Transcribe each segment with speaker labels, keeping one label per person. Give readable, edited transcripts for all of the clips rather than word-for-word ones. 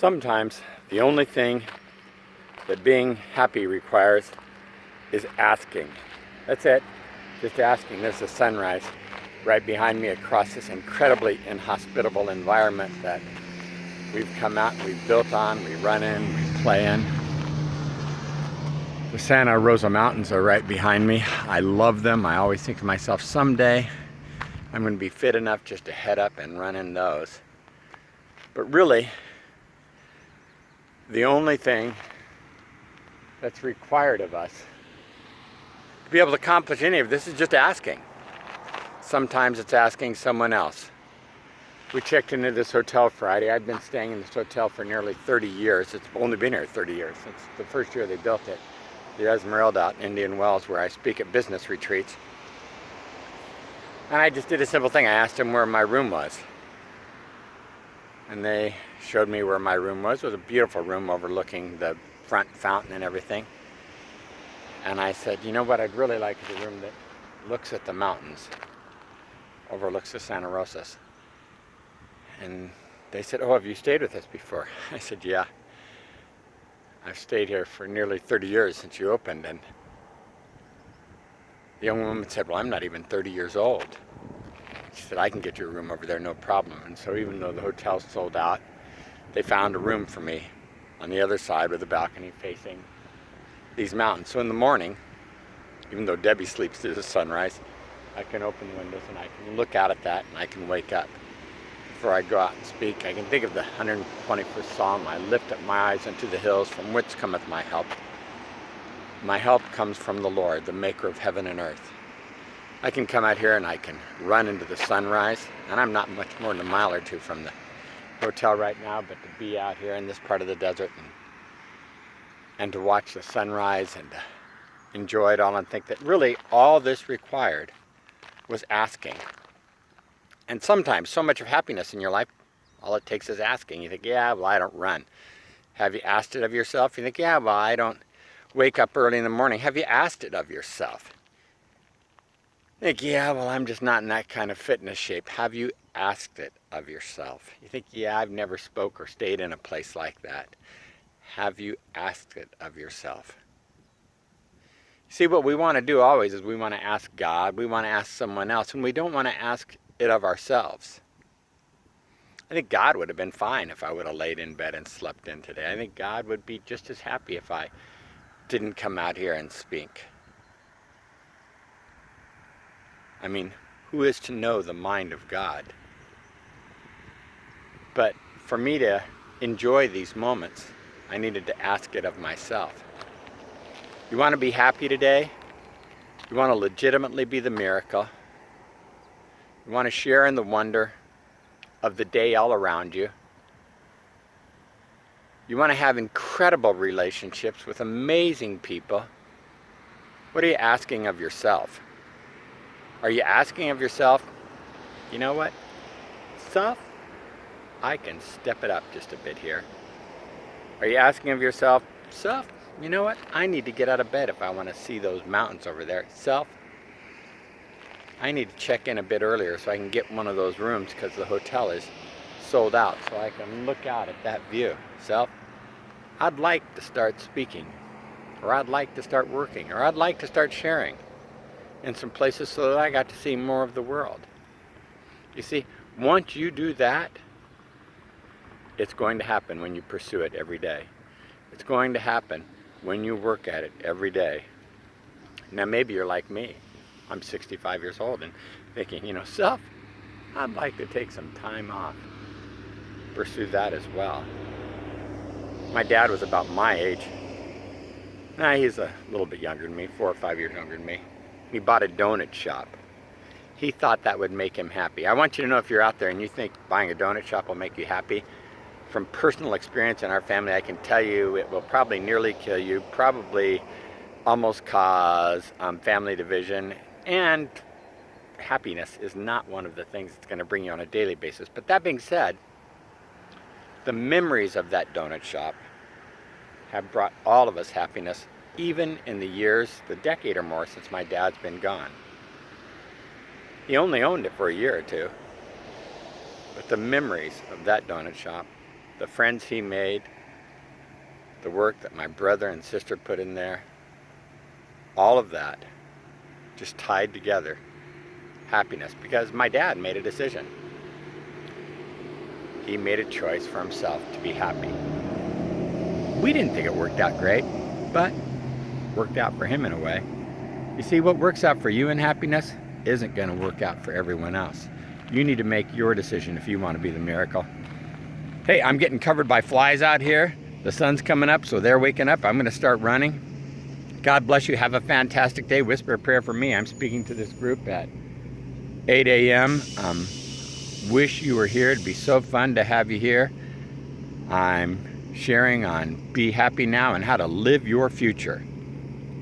Speaker 1: Sometimes the only thing that being happy requires is asking. That's it, just asking. There's the sunrise right behind me across this incredibly inhospitable environment that we've come out and we've built on, we run in, we play in. The Santa Rosa Mountains are right behind me. I love them. I always think to myself, someday I'm going to be fit enough just to head up and run in those. But really, the only thing that's required of us to be able to accomplish any of this is just asking. Sometimes it's asking someone else. We checked into this hotel Friday. I've been staying in this hotel for nearly 30 years. It's only been here 30 years. It's the first year they built it. The Esmeralda out in Indian Wells, where I speak at business retreats. And I just did a simple thing. I asked them where my room was. And they showed me where my room was. It was a beautiful room overlooking the front fountain and everything. And I said, you know what I'd really like is a room that looks at the mountains, overlooks the Santa Rosas. And they said, oh, have you stayed with us before? I said, yeah. I've stayed here for nearly 30 years since you opened. And the young woman said, well, I'm not even 30 years old. She said, I can get you a room over there, no problem. And so even though the hotel's sold out, they found a room for me on the other side with a balcony facing these mountains. So in the morning, even though Debbie sleeps through the sunrise, I can open the windows and I can look out at that and I can wake up. Before I go out and speak, I can think of the 121st Psalm. I lift up my eyes unto the hills, from whence cometh my help. My help comes from the Lord, the maker of heaven and earth. I can come out here and I can run into the sunrise, and I'm not much more than a mile or two from the hotel right now, but to be out here in this part of the desert and to watch the sunrise and enjoy it all and think that really all this required was asking. And sometimes so much of happiness in your life, all it takes is asking. You think, yeah, well, I don't run. Have you asked it of yourself? You think, yeah, well, I don't wake up early in the morning. Have you asked it of yourself? You think, yeah, well, I'm just not in that kind of fitness shape. Have you asked it of yourself? You think, yeah, I've never spoke or stayed in a place like that. Have you asked it of yourself? See, what we want to do always is we want to ask God, we want to ask someone else, and we don't want to ask it of ourselves. I think God would have been fine if I would have laid in bed and slept in today. I think God would be just as happy if I didn't come out here and speak. I mean, who is to know the mind of God? But for me to enjoy these moments, I needed to ask it of myself. You want to be happy today? You want to legitimately be the miracle? You want to share in the wonder of the day all around you? You want to have incredible relationships with amazing people? What are you asking of yourself? Are you asking of yourself, you know what, self, I can step it up just a bit here? Are you asking of yourself, self, you know what, I need to get out of bed if I want to see those mountains over there. Self, I need to check in a bit earlier so I can get one of those rooms because the hotel is sold out, so I can look out at that view. Self, I'd like to start speaking, or I'd like to start working, or I'd like to start sharing in some places so that I got to see more of the world. You see, once you do that, it's going to happen when you pursue it every day. It's going to happen when you work at it every day. Now maybe you're like me. I'm 65 years old and thinking, you know, self, I'd like to take some time off. Pursue that as well. My dad was about my age. Nah, he's a little bit younger than me, 4 or 5 years younger than me. He bought a donut shop. He thought that would make him happy. I want you to know, if you're out there and you think buying a donut shop will make you happy, from personal experience in our family, I can tell you it will probably nearly kill you, probably almost cause family division, and happiness is not one of the things that's going to bring you on a daily basis. But that being said, the memories of that donut shop have brought all of us happiness, even in the years, the decade or more since my dad's been gone. He only owned it for a year or two, but the memories of that donut shop the friends he made, the work that my brother and sister put in there, all of that just tied together happiness, because my dad made a decision. He made a choice for himself to be happy. We didn't think it worked out great, but worked out for him in a way. You see, what works out for you in happiness isn't going to work out for everyone else. You need to make your decision if you want to be the miracle. Hey, I'm getting covered by flies out here. The sun's coming up, so they're waking up. I'm going to start running. God bless you. Have a fantastic day. Whisper a prayer for me. I'm speaking to this group at 8 a.m. Wish you were here. It'd be so fun to have you here. I'm sharing on Be Happy Now and how to live your future.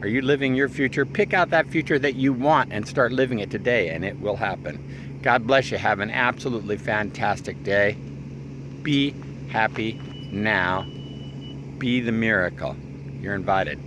Speaker 1: Are you living your future? Pick out that future that you want and start living it today, and it will happen. God bless you. Have an absolutely fantastic day. Be happy now. Be the miracle. You're invited.